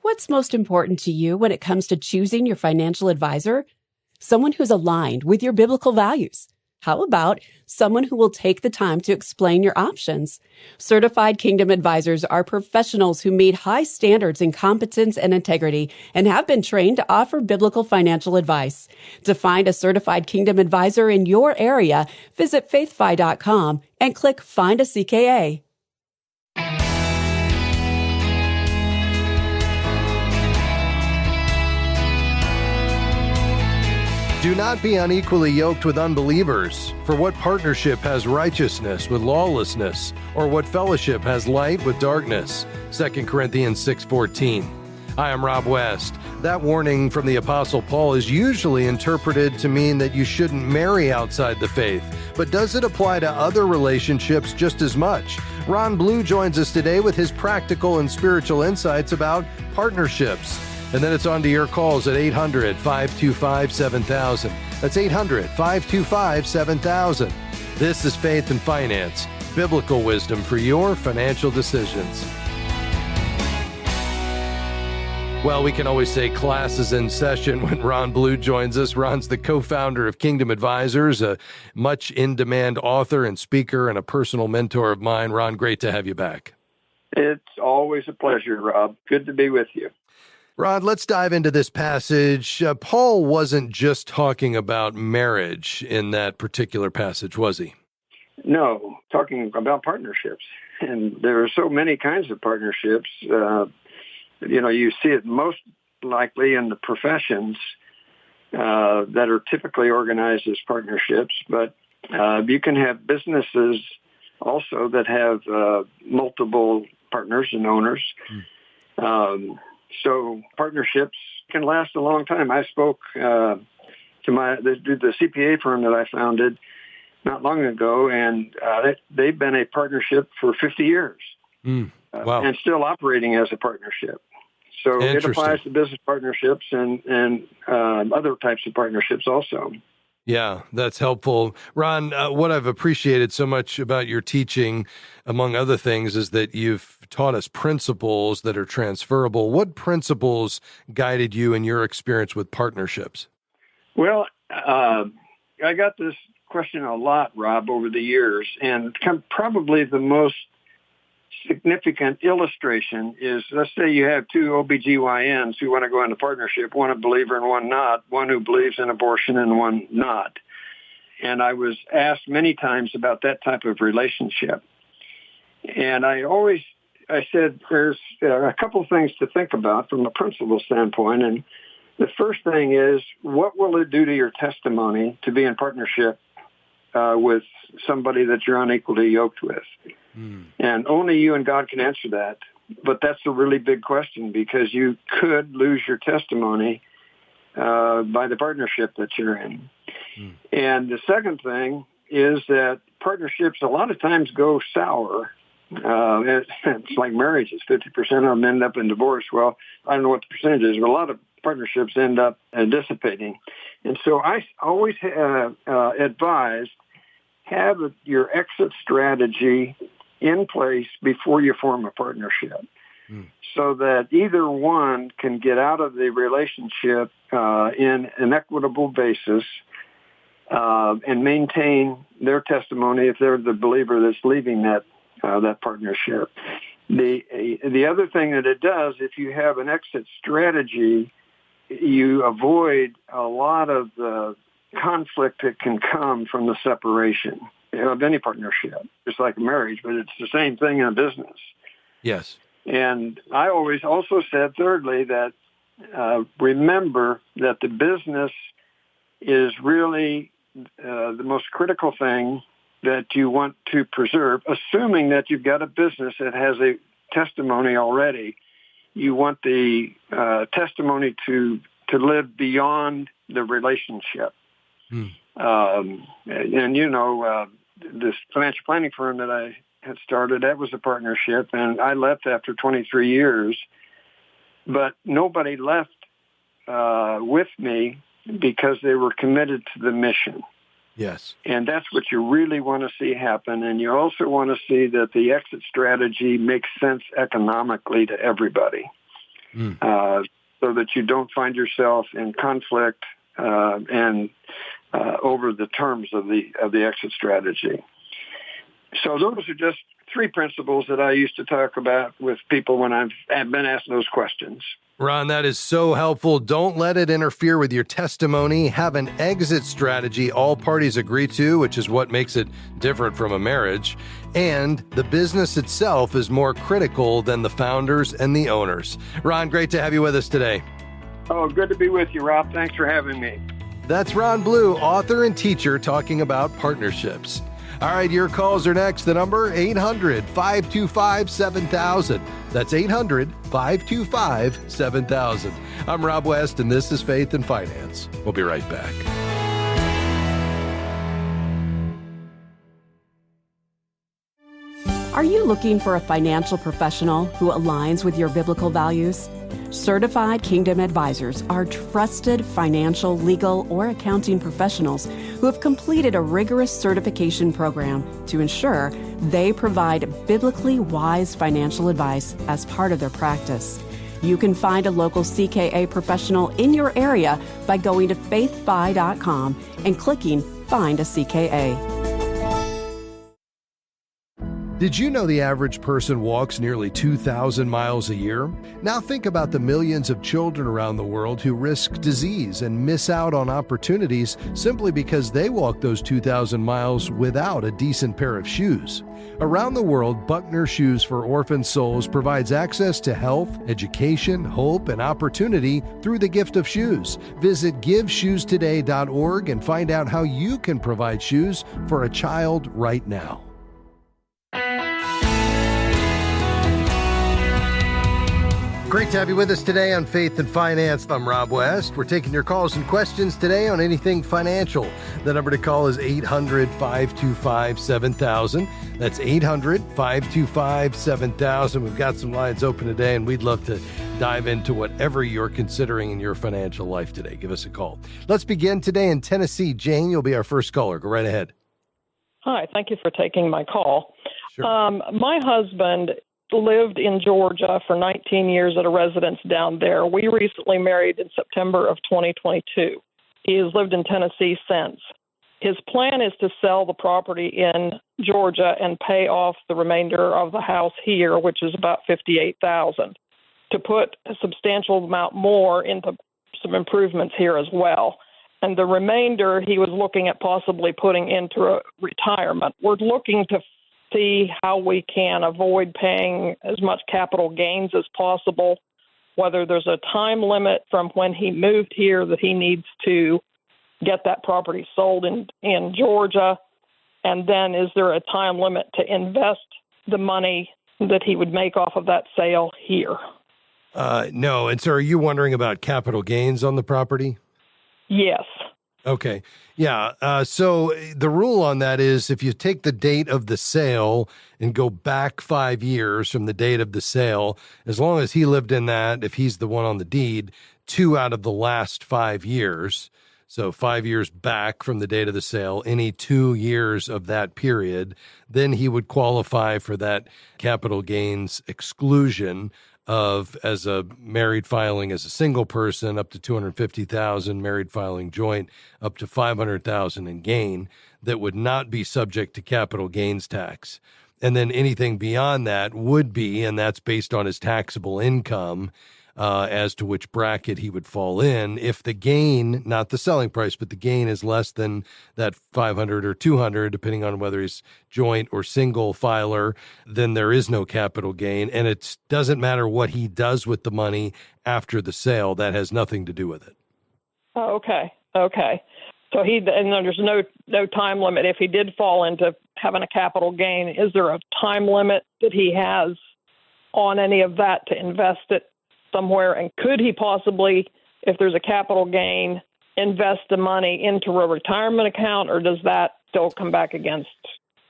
What's most important to you when it comes to choosing your financial advisor? Someone who's aligned with your biblical values. How about someone who will take the time to explain your options? Certified Kingdom Advisors are professionals who meet high standards in competence and integrity and have been trained to offer biblical financial advice. To find a Certified Kingdom Advisor in your area, visit faithfi.com and click Find a CKA. Do not be unequally yoked with unbelievers. For what partnership has righteousness with lawlessness? Or what fellowship has light with darkness? 2 Corinthians 6:14. Hi, I'm Rob West. That warning from the Apostle Paul is usually interpreted to mean that you shouldn't marry outside the faith. But does it apply to other relationships just as much? Ron Blue joins us today with his practical and spiritual insights about partnerships. And then it's on to your calls at 800-525-7000. That's 800-525-7000. This is Faith and Finance, biblical wisdom for your financial decisions. Well, we can always say class is in session when Ron Blue joins us. Ron's the co-founder of Kingdom Advisors, a much in-demand author and speaker and a personal mentor of mine. Ron, great to have you back. It's always a pleasure, Rob. Good to be with you. Rod, let's dive into this passage. Paul wasn't just talking about marriage in that particular passage, was he? No, talking about partnerships. And there are so many kinds of partnerships. You see it most likely in the professions that are typically organized as partnerships. But you can have businesses also that have multiple partners and owners. So partnerships can last a long time. I spoke to the CPA firm that I founded not long ago, and they've been a partnership for 50 years. Wow. And still operating as a partnership. So it applies to business partnerships and other types of partnerships also. Yeah, that's helpful. Ron, what I've appreciated so much about your teaching, among other things, is that you've taught us principles that are transferable. What principles guided you in your experience with partnerships? Well, I got this question a lot, Rob, over the years, and probably the most significant illustration is, let's say you have two OBGYNs who want to go into partnership, one a believer and one not, one who believes in abortion and one not. And I was asked many times about that type of relationship. And I said, there's a couple of things to think about from a principle standpoint. And the first thing is, what will it do to your testimony to be in partnership with somebody that you're unequally yoked with? And only you and God can answer that. But that's a really big question, because you could lose your testimony by the partnership that you're in. And the second thing is that partnerships a lot of times go sour. It's like marriages. 50% of them end up in divorce. Well, I don't know what the percentage is, but a lot of partnerships end up dissipating. And so I always advise, have your exit strategy in place before you form a partnership, so that either one can get out of the relationship in an equitable basis and maintain their testimony if they're the believer that's leaving that partnership. The other thing that it does, if you have an exit strategy, you avoid a lot of the conflict that can come from the separation of any partnership. It's like a marriage, but it's the same thing in a business. Yes. And I always also said, thirdly, that remember that the business is really the most critical thing that you want to preserve, assuming that you've got a business that has a testimony already. You want the testimony to live beyond the relationship. This financial planning firm that I had started, that was a partnership, and I left after 23 years. But nobody left with me because they were committed to the mission. Yes. And that's what you really want to see happen. And you also want to see that the exit strategy makes sense economically to everybody. so that you don't find yourself in conflict and over the terms of the exit strategy. So those are just three principles that I used to talk about with people when I've been asked those questions. Ron, that is so helpful. Don't let it interfere with your testimony. Have an exit strategy all parties agree to, which is what makes it different from a marriage. And the business itself is more critical than the founders and the owners. Ron, great to have you with us today. Oh, good to be with you, Rob. Thanks for having me. That's Ron Blue, author and teacher, talking about partnerships. All right, your calls are next. The number, 800-525-7000. That's 800-525-7000. I'm Rob West, and this is Faith and Finance. We'll be right back. Are you looking for a financial professional who aligns with your biblical values? Certified Kingdom Advisors are trusted financial, legal, or accounting professionals who have completed a rigorous certification program to ensure they provide biblically wise financial advice as part of their practice. You can find a local CKA professional in your area by going to faithfi.com and clicking Find a CKA. Did you know the average person walks nearly 2,000 miles a year? Now think about the millions of children around the world who risk disease and miss out on opportunities simply because they walk those 2,000 miles without a decent pair of shoes. Around the world, Buckner Shoes for Orphan Souls provides access to health, education, hope, and opportunity through the gift of shoes. Visit GiveShoesToday.org and find out how you can provide shoes for a child right now. Great to have you with us today on Faith and Finance. I'm Rob West. We're taking your calls and questions today on anything financial. The number to call is 800-525-7000. That's 800-525-7000. We've got some lines open today, and we'd love to dive into whatever you're considering in your financial life today. Give us a call. Let's begin today in Tennessee. Jane, you'll be our first caller. Go right ahead. Hi, thank you for taking my call. Sure. My husband lived in Georgia for 19 years at a residence down there. We recently married in September of 2022. He has lived in Tennessee since. His plan is to sell the property in Georgia and pay off the remainder of the house here, which is about $58,000, to put a substantial amount more into some improvements here as well. And the remainder he was looking at possibly putting into a retirement. We're looking to see how we can avoid paying as much capital gains as possible, whether there's a time limit from when he moved here that he needs to get that property sold in Georgia, and then is there a time limit to invest the money that he would make off of that sale here? No. And so are you wondering about capital gains on the property? Yes. Okay. Yeah. So the rule on that is if you take the date of the sale and go back 5 years from the date of the sale, as long as he lived in that, if he's the one on the deed, 2 out of the last 5 years, so 5 years back from the date of the sale, any 2 years of that period, then he would qualify for that capital gains exclusion of, as a married filing as a single person, up to $250,000, married filing joint up to $500,000 in gain, that would not be subject to capital gains tax. And then anything beyond that would be, and that's based on his taxable income, as to which bracket he would fall in. If the gain, not the selling price, but the gain is less than that 500 or 200, depending on whether he's joint or single filer, then there is no capital gain. And it doesn't matter what he does with the money after the sale. That has nothing to do with it. Oh, okay. Okay. So and there's no time limit. If he did fall into having a capital gain, is there a time limit that he has on any of that to invest it somewhere? And could he possibly, if there's a capital gain, invest the money into a retirement account, or does that still come back against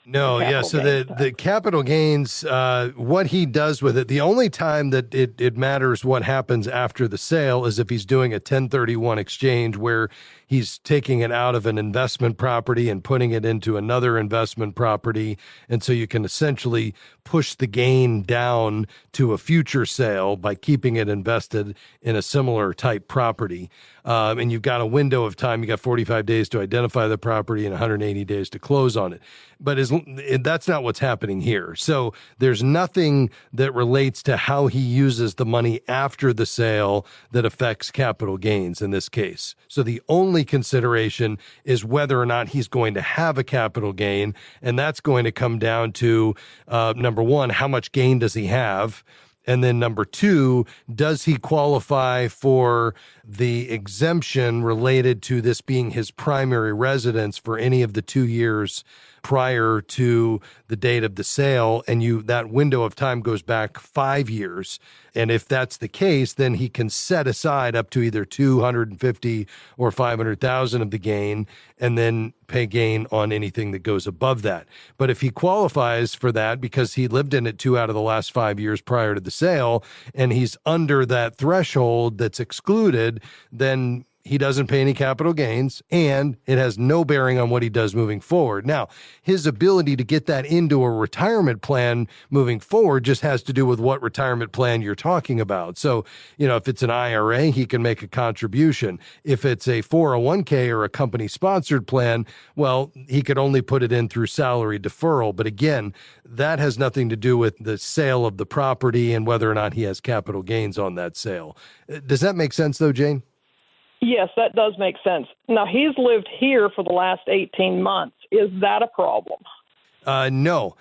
No, yeah. So the capital gains, what he does with it, the only time that it matters what happens after the sale is if he's doing a 1031 exchange where he's taking it out of an investment property and putting it into another investment property. And so you can essentially push the gain down to a future sale by keeping it invested in a similar type property. And you've got a window of time. You got 45 days to identify the property and 180 days to close on it. But that's not what's happening here. So there's nothing that relates to how he uses the money after the sale that affects capital gains in this case. So the only consideration is whether or not he's going to have a capital gain. And that's going to come down to, number one, how much gain does he have? And then number two, does he qualify for the exemption related to this being his primary residence for any of the 2 years prior to the date of the sale? And that window of time goes back 5 years. And if that's the case, then he can set aside up to either 250 or 500,000 of the gain and then pay gain on anything that goes above that. But if he qualifies for that because he lived in it 2 out of the last 5 years prior to the sale, and he's under that threshold that's excluded, then he doesn't pay any capital gains, and it has no bearing on what he does moving forward. Now, his ability to get that into a retirement plan moving forward just has to do with what retirement plan you're talking about. So, if it's an IRA, he can make a contribution. If it's a 401k or a company-sponsored plan, well, he could only put it in through salary deferral. But again, that has nothing to do with the sale of the property and whether or not he has capital gains on that sale. Does that make sense, though, Jane? Yes, that does make sense. Now, he's lived here for the last 18 months. Is that a problem? No.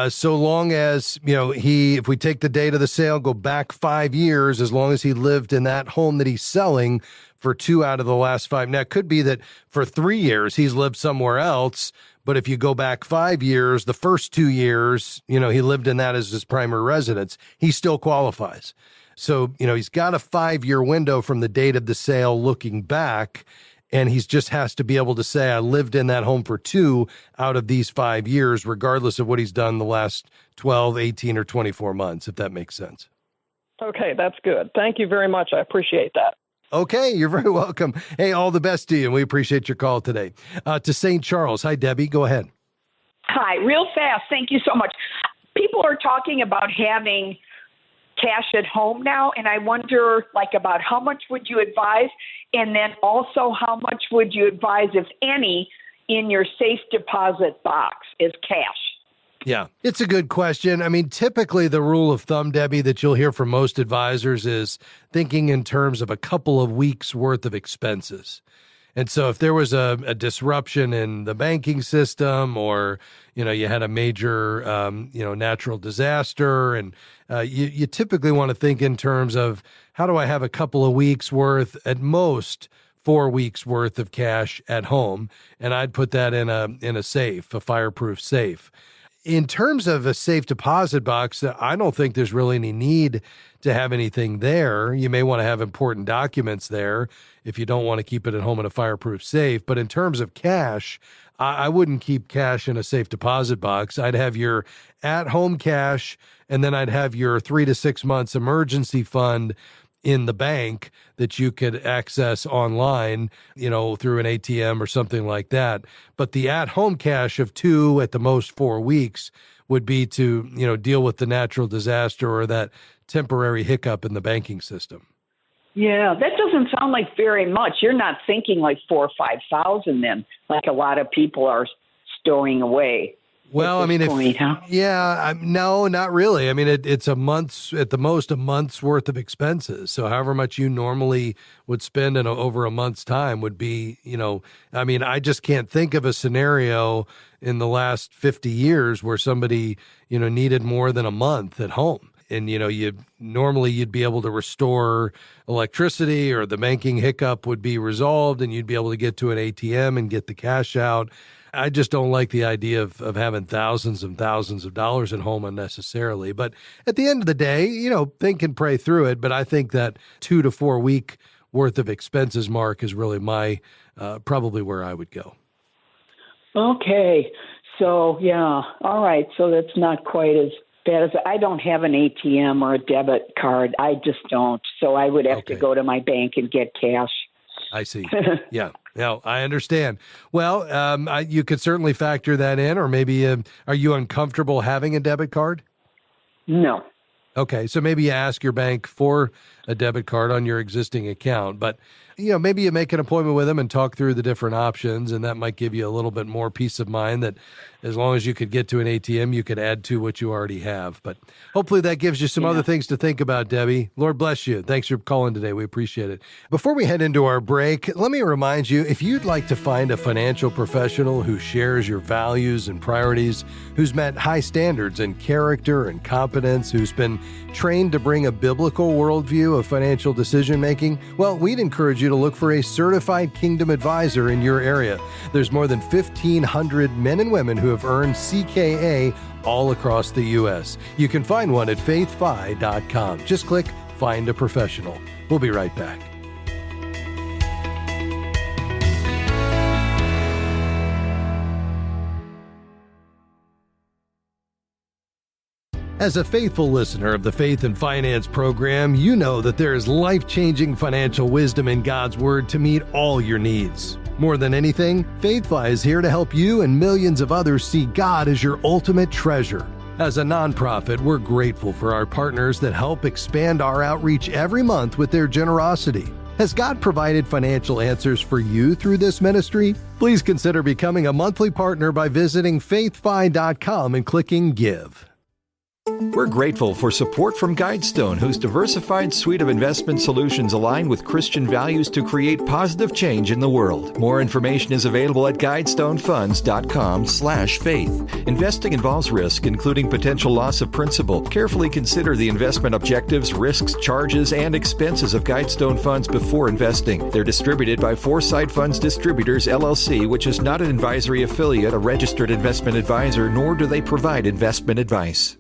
So long as, if we take the date of the sale, go back 5 years, as long as he lived in that home that he's selling for 2 out of the last 5. Now, it could be that for 3 years he's lived somewhere else, but if you go back 5 years, the first 2 years, he lived in that as his primary residence, he still qualifies. So, he's got a 5-year window from the date of the sale looking back, and he just has to be able to say, I lived in that home for 2 out of these 5 years, regardless of what he's done the last 12, 18, or 24 months, if that makes sense. Okay, that's good. Thank you very much. I appreciate that. Okay, you're very welcome. Hey, all the best to you, and we appreciate your call today. To St. Charles. Hi, Debbie. Go ahead. Hi, real fast. Thank you so much. People are talking about having cash at home now, and I wonder, about how much would you advise, and then also how much would you advise, if any, in your safe deposit box is cash? Yeah, it's a good question. I mean, typically the rule of thumb, Debbie, that you'll hear from most advisors is thinking in terms of a couple of weeks worth of expenses. And so if there was a disruption in the banking system, or, you had a major, natural disaster, and you typically want to think in terms of, how do I have a couple of weeks worth, at most 4 weeks worth of cash at home? And I'd put that in a safe, a fireproof safe. In terms of a safe deposit box, I don't think there's really any need to have anything there. You may want to have important documents there if you don't want to keep it at home in a fireproof safe. But in terms of cash, I wouldn't keep cash in a safe deposit box. I'd have your at-home cash, and then I'd have your 3 to 6 months emergency fund in the bank that you could access online, through an ATM or something like that. But the at-home cash of 2, at the most 4 weeks, would be to, deal with the natural disaster or that temporary hiccup in the banking system. Yeah, that doesn't sound like very much. You're not thinking like 4,000 or 5,000 then, like a lot of people are stowing away. Well, I mean, huh? No, not really. I mean, it's a month's, at the most, a month's worth of expenses. So however much you normally would spend in over a month's time would be, I just can't think of a scenario in the last 50 years where somebody, needed more than a month at home. And, you'd be able to restore electricity, or the banking hiccup would be resolved, and you'd be able to get to an ATM and get the cash out. I just don't like the idea of having thousands and thousands of dollars at home unnecessarily. But at the end of the day, think and pray through it. But I think that 2 to 4 week worth of expenses mark is really my probably where I would go. Okay. So, yeah. All right. So that's not quite as bad as I don't have an ATM or a debit card. I just don't. So I would have to go to my bank and get cash. I see. Yeah. No, I understand. Well, you could certainly factor that in, or maybe are you uncomfortable having a debit card? No. Okay, so maybe you ask your bank for a debit card on your existing account, but maybe you make an appointment with them and talk through the different options, and that might give you a little bit more peace of mind that as long as you could get to an ATM, you could add to what you already have. But hopefully that gives you some other things to think about, Debbie. Lord bless you. Thanks for calling today. We appreciate it. Before we head into our break, let me remind you, if you'd like to find a financial professional who shares your values and priorities, who's met high standards in character and competence, who's been trained to bring a biblical worldview of financial decision-making, well, we'd encourage you to look for a certified Kingdom advisor in your area. There's more than 1,500 men and women who have earned CKA all across the U.S. You can find one at faithfi.com. Just click Find a Professional. We'll be right back. As a faithful listener of the Faith and Finance program, you know that there is life-changing financial wisdom in God's Word to meet all your needs. More than anything, FaithFi is here to help you and millions of others see God as your ultimate treasure. As a nonprofit, we're grateful for our partners that help expand our outreach every month with their generosity. Has God provided financial answers for you through this ministry? Please consider becoming a monthly partner by visiting faithfi.com and clicking Give. We're grateful for support from Guidestone, whose diversified suite of investment solutions align with Christian values to create positive change in the world. More information is available at guidestonefunds.com/faith. Investing involves risk, including potential loss of principal. Carefully consider the investment objectives, risks, charges, and expenses of Guidestone Funds before investing. They're distributed by Foresight Funds Distributors, LLC, which is not an advisory affiliate, a registered investment advisor, nor do they provide investment advice.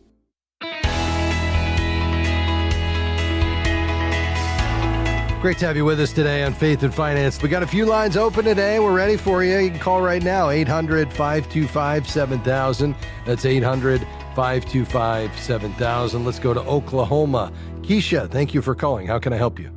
Great to have you with us today on Faith and Finance. We got a few lines open today. We're ready for you. You can call right now, 800-525-7000. That's 800-525-7000. Let's go to Oklahoma. Keisha, thank you for calling. How can I help you?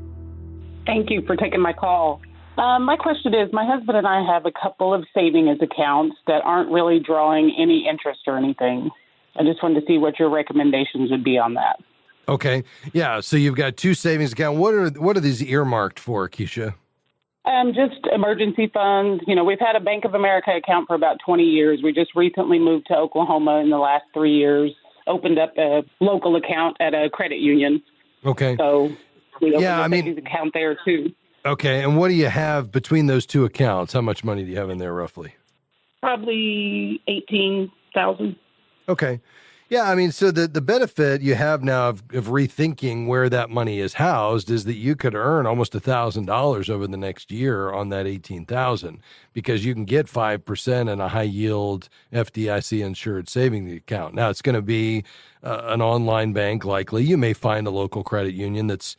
Thank you for taking my call. My question is, my husband and I have a couple of savings accounts that aren't really drawing any interest or anything. I just wanted to see what your recommendations would be on that. Okay. Yeah. So you've got two savings accounts. What are these earmarked for, Keisha? Just emergency funds. We've had a Bank of America account for about 20 years. We just recently moved to Oklahoma in the last 3 years, opened up a local account at a credit union. Okay. So we opened a savings account there too. Okay. And what do you have between those two accounts? How much money do you have in there roughly? Probably $18,000. Okay. Yeah, I mean, so the benefit you have now of rethinking where that money is housed is that you could earn almost $1,000 over the next year on that $18,000 because you can get 5% in a high yield FDIC insured savings account. Now it's going to be an online bank likely. You may find a local credit union that's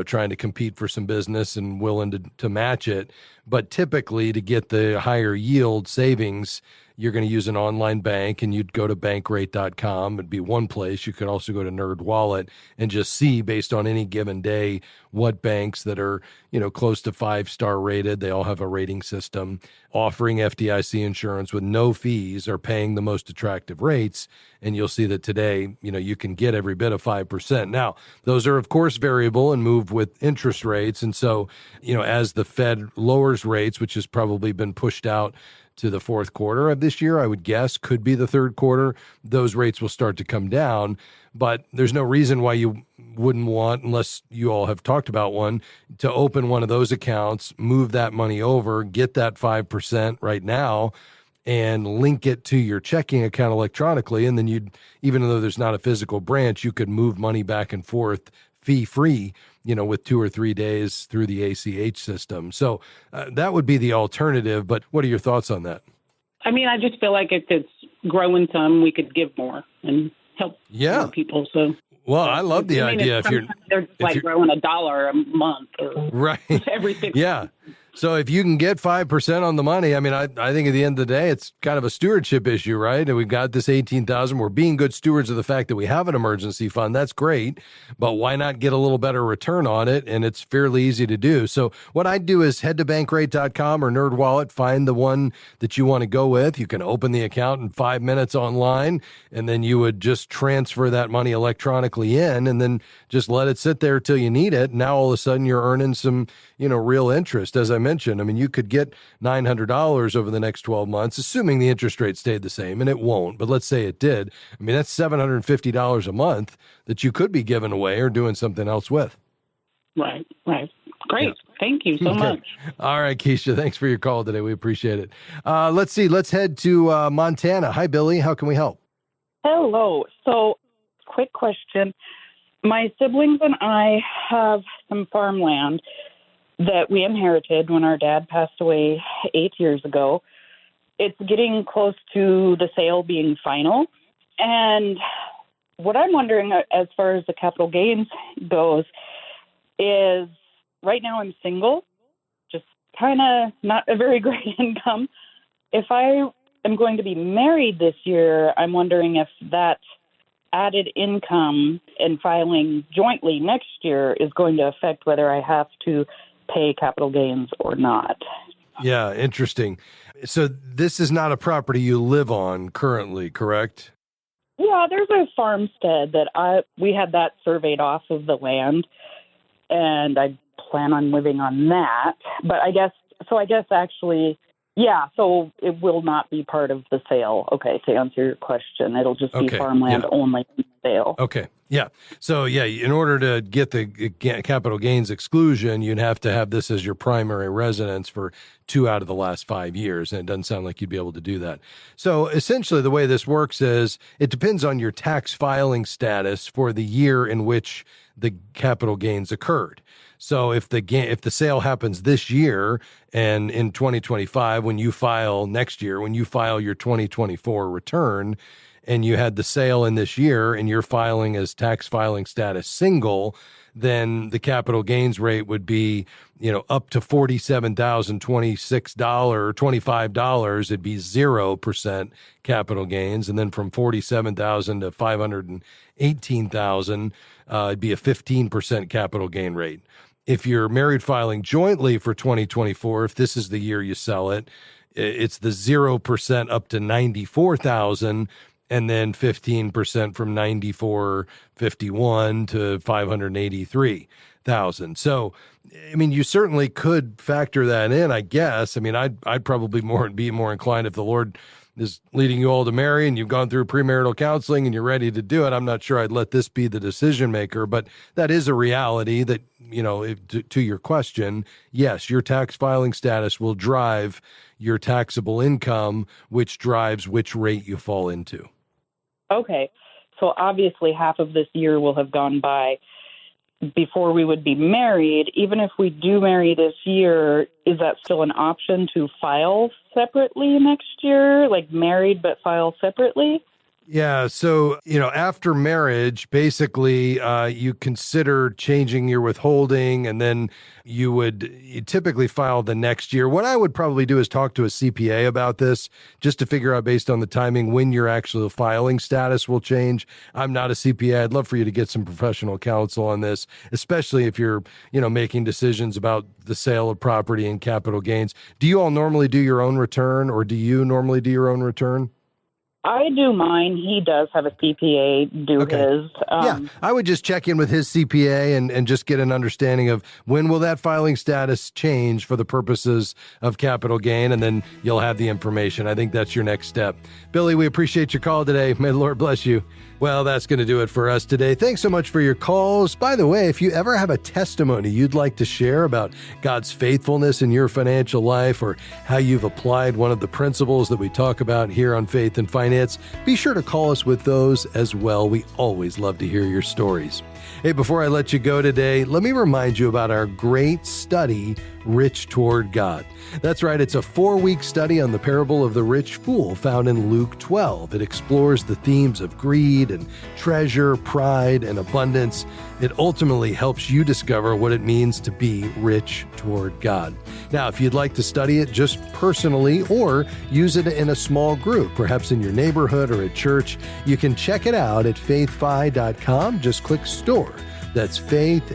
trying to compete for some business and willing to match it, but typically to get the higher yield savings, you're going to use an online bank, and you'd go to bankrate.com. It'd be one place. You could also go to NerdWallet and just see based on any given day what banks that are, close to 5-star rated. They all have a rating system offering FDIC insurance with no fees are paying the most attractive rates. And you'll see that today, you can get every bit of 5%. Now, those are, of course, variable and move with interest rates. And so, as the Fed lowers rates, which has probably been pushed out to the fourth quarter of this year, I would guess, could be the third quarter, those rates will start to come down. But there's no reason why you wouldn't want, unless you all have talked about one, to open one of those accounts, move that money over, get that 5% right now, and link it to your checking account electronically. And then even though there's not a physical branch, you could move money back and forth fee-free, with 2 or 3 days through the ACH system. So that would be the alternative. But what are your thoughts on that? I mean, I just feel like if it's growing some, we could give more and help more people. So, well, I love the idea. They're just growing $1 a month or right every 6 yeah. months. So if you can get 5% on the money, I mean, I think at the end of the day, it's kind of a stewardship issue, right? And we've got this $18,000. We're being good stewards of the fact that we have an emergency fund. That's great. But why not get a little better return on it? And it's fairly easy to do. So what I'd do is head to bankrate.com or NerdWallet, find the one that you want to go with. You can open the account in 5 minutes online, and then you would just transfer that money electronically in and then just let it sit there till you need it. Now all of a sudden you're earning some, real interest. As I mentioned, I mean, you could get $900 over the next 12 months, assuming the interest rate stayed the same, and it won't, but let's say it did. I mean, that's $750 a month that you could be giving away or doing something else with. Right. Great. Yeah. Thank you so much. All right, Keisha, thanks for your call today. We appreciate it. Let's see. Let's head to Montana. Hi, Billy. How can we help? Hello. So, quick question. My siblings and I have some farmland that we inherited when our dad passed away 8 years ago. It's getting close to the sale being final. And what I'm wondering as far as the capital gains goes is right now I'm single, just kind of not a very great income. If I am going to be married this year, I'm wondering if that added income and filing jointly next year is going to affect whether I have to pay capital gains or not. Yeah, interesting. So this is not a property you live on currently, correct? Yeah, there's a farmstead that we had that surveyed off of the land, and I plan on living on that. But I guess actually, yeah, so it will not be part of the sale. Okay, to answer your question, it'll just be farmland only in the sale. Okay, yeah. So, yeah, in order to get the capital gains exclusion, you'd have to have this as your primary residence for 2 out of the last 5 years, and it doesn't sound like you'd be able to do that. So, essentially, the way this works is it depends on your tax filing status for the year in which the capital gains occurred. So if the sale happens this year and in 2025, when you file next year, when you file your 2024 return and you had the sale in this year and you're filing as tax filing status single, then the capital gains rate would be, up to $47,026, it'd be 0% capital gains. And then from $47,000 to $518,000, it'd be a 15% capital gain rate. If you're married filing jointly for 2024, if this is the year you sell it, it's the 0% up to $94,000, and then 15% from $94,51 to $583,000. So, I mean, you certainly could factor that in, I guess. I mean, I'd probably be more inclined if the Lord is leading you all to marry and you've gone through premarital counseling and you're ready to do it. I'm not sure I'd let this be the decision maker, but that is a reality that, to your question, yes, your tax filing status will drive your taxable income, which drives which rate you fall into. Okay. So obviously half of this year will have gone by before we would be married. Even if we do marry this year, is that still an option to file separately next year, like married but file separately? Yeah. So, after marriage, basically, you consider changing your withholding, and then you typically file the next year. What I would probably do is talk to a CPA about this, just to figure out based on the timing when your actual filing status will change. I'm not a CPA. I'd love for you to get some professional counsel on this, especially if you're, making decisions about the sale of property and capital gains. Do you all normally do your own return, or do you normally do your own return? I do mine. He does have a CPA do his. Yeah, I would just check in with his CPA and just get an understanding of when will that filing status change for the purposes of capital gain, and then you'll have the information. I think that's your next step. Billy, we appreciate your call today. May the Lord bless you. Well, that's going to do it for us today. Thanks so much for your calls. By the way, if you ever have a testimony you'd like to share about God's faithfulness in your financial life, or how you've applied one of the principles that we talk about here on Faith and Finance, be sure to call us with those as well. We always love to hear your stories. Hey, before I let you go today, let me remind you about our great study Rich Toward God. That's right, it's a 4-week study on the parable of the rich fool found in Luke 12. It explores the themes of greed and treasure, pride, and abundance. It ultimately helps you discover what it means to be rich toward God. Now, if you'd like to study it just personally or use it in a small group, perhaps in your neighborhood or at church, you can check it out at faithfi.com. Just click Store. That's faithfi.com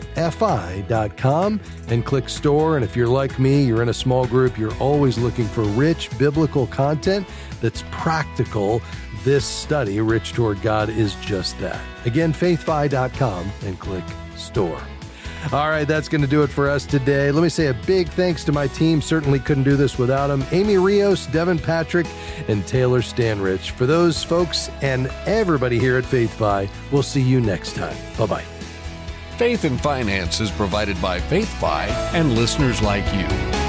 and click Store. And if you're like me, you're in a small group, you're always looking for rich biblical content that's practical. This study, Rich Toward God, is just that. Again, faithfi.com and click Store. All right, that's going to do it for us today. Let me say a big thanks to my team. Certainly couldn't do this without them. Amy Rios, Devin Patrick, and Taylor Stanrich. For those folks and everybody here at FaithFi, we'll see you next time. Bye-bye. Faith and Finance is provided by FaithFi and listeners like you.